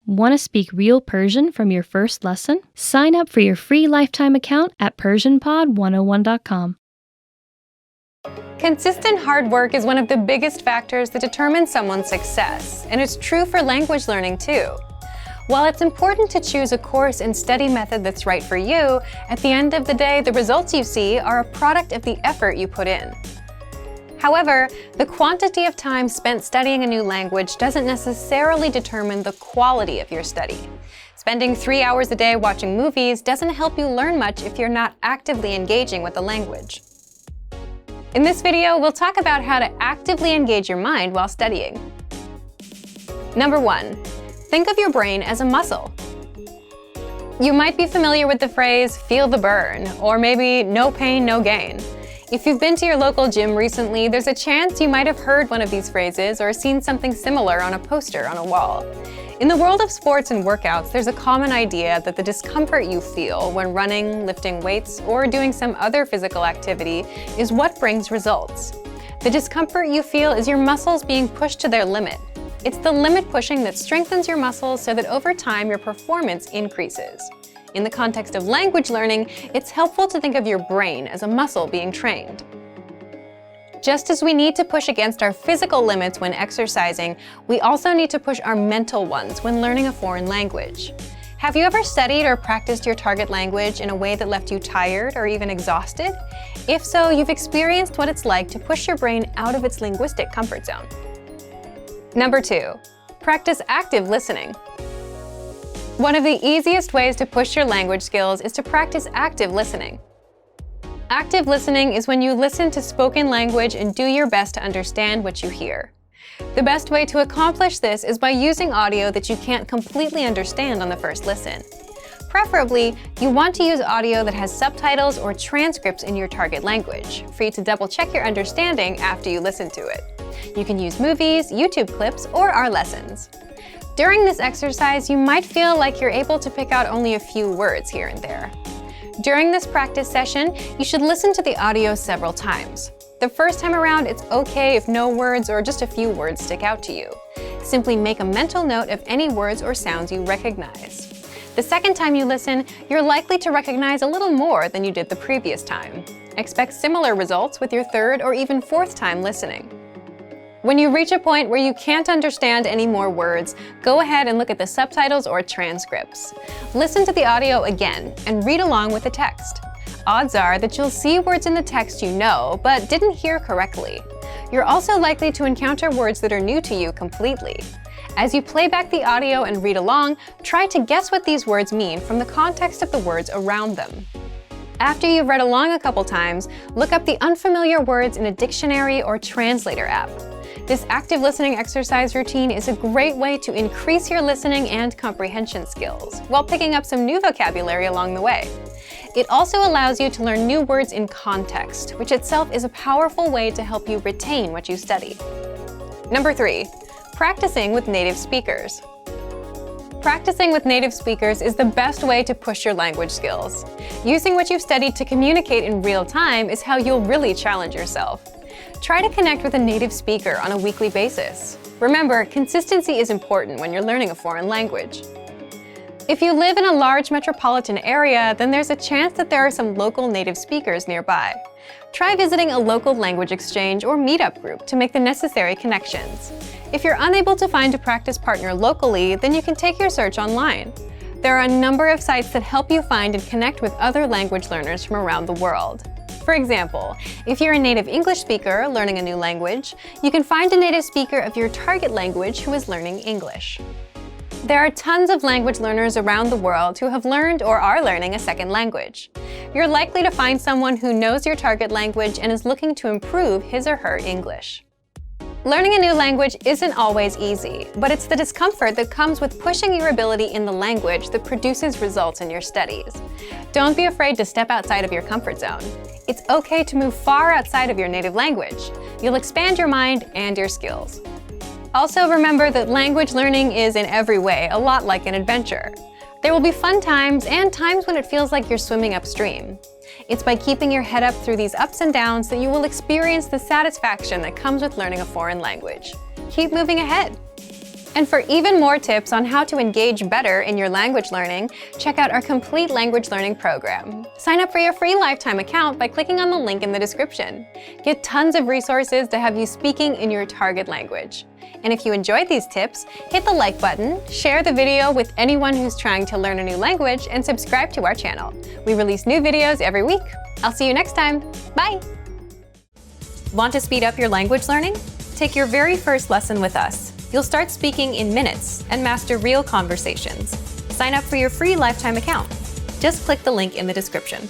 Want to speak real Persian from your first lesson? Sign up for your free lifetime account at PersianPod101.com. Consistent hard work is one of the biggest factors that determine someone's success, and it's true for language learning too. While it's important to choose a course and study method that's right for you, at the end of the day, the results you see are a product of the effort you put in. However, the quantity of time spent studying a new language doesn't necessarily determine the quality of your study. Spending 3 hours a day watching movies doesn't help you learn much if you're not actively engaging with the language. In this video, we'll talk about how to actively engage your mind while studying. Number 1. Think of your brain as a muscle. You might be familiar with the phrase, "feel the burn," or maybe "no pain, no gain." If you've been to your local gym recently, there's a chance you might have heard one of these phrases or seen something similar on a poster on a wall. In the world of sports and workouts, there's a common idea that the discomfort you feel when running, lifting weights, or doing some other physical activity is what brings results. The discomfort you feel is your muscles being pushed to their limit. It's the limit pushing that strengthens your muscles so that over time your performance increases. In the context of language learning, it's helpful to think of your brain as a muscle being trained. Just as we need to push against our physical limits when exercising, we also need to push our mental ones when learning a foreign language. Have you ever studied or practiced your target language in a way that left you tired or even exhausted? If so, you've experienced what it's like to push your brain out of its linguistic comfort zone. Number 2. Practice active listening. One of the easiest ways to push your language skills is to practice active listening. Active listening is when you listen to spoken language and do your best to understand what you hear. The best way to accomplish this is by using audio that you can't completely understand on the first listen. Preferably, you want to use audio that has subtitles or transcripts in your target language, for you to double-check your understanding after you listen to it. You can use movies, YouTube clips, or our lessons. During this exercise, you might feel like you're able to pick out only a few words here and there. During this practice session, you should listen to the audio several times. The first time around, it's okay if no words or just a few words stick out to you. Simply make a mental note of any words or sounds you recognize. The second time you listen, you're likely to recognize a little more than you did the previous time. Expect similar results with your third or even fourth time listening. When you reach a point where you can't understand any more words, go ahead and look at the subtitles or transcripts. Listen to the audio again and read along with the text. Odds are that you'll see words in the text you know, but didn't hear correctly. You're also likely to encounter words that are new to you completely. As you play back the audio and read along, try to guess what these words mean from the context of the words around them. After you've read along a couple times, look up the unfamiliar words in a dictionary or translator app. This active listening exercise routine is a great way to increase your listening and comprehension skills, while picking up some new vocabulary along the way. It also allows you to learn new words in context, which itself is a powerful way to help you retain what you study. Number 3. Practicing with native speakers. Practicing with native speakers is the best way to push your language skills. Using what you've studied to communicate in real time is how you'll really challenge yourself. Try to connect with a native speaker on a weekly basis. Remember, consistency is important when you're learning a foreign language. If you live in a large metropolitan area, then there's a chance that there are some local native speakers nearby. Try visiting a local language exchange or meetup group to make the necessary connections. If you're unable to find a practice partner locally, then you can take your search online. There are a number of sites that help you find and connect with other language learners from around the world. For example, if you're a native English speaker learning a new language, you can find a native speaker of your target language who is learning English. There are tons of language learners around the world who have learned or are learning a second language. You're likely to find someone who knows your target language and is looking to improve his or her English. Learning a new language isn't always easy, but it's the discomfort that comes with pushing your ability in the language that produces results in your studies. Don't be afraid to step outside of your comfort zone. It's okay to move far outside of your native language. You'll expand your mind and your skills. Also remember that language learning is in every way a lot like an adventure. There will be fun times and times when it feels like you're swimming upstream. It's by keeping your head up through these ups and downs that you will experience the satisfaction that comes with learning a foreign language. Keep moving ahead. And for even more tips on how to engage better in your language learning, check out our complete language learning program. Sign up for your free lifetime account by clicking on the link in the description. Get tons of resources to have you speaking in your target language. And if you enjoyed these tips, hit the like button, share the video with anyone who's trying to learn a new language, and subscribe to our channel. We release new videos every week. I'll see you next time. Bye! Want to speed up your language learning? Take your very first lesson with us. You'll start speaking in minutes and master real conversations. Sign up for your free lifetime account. Just click the link in the description.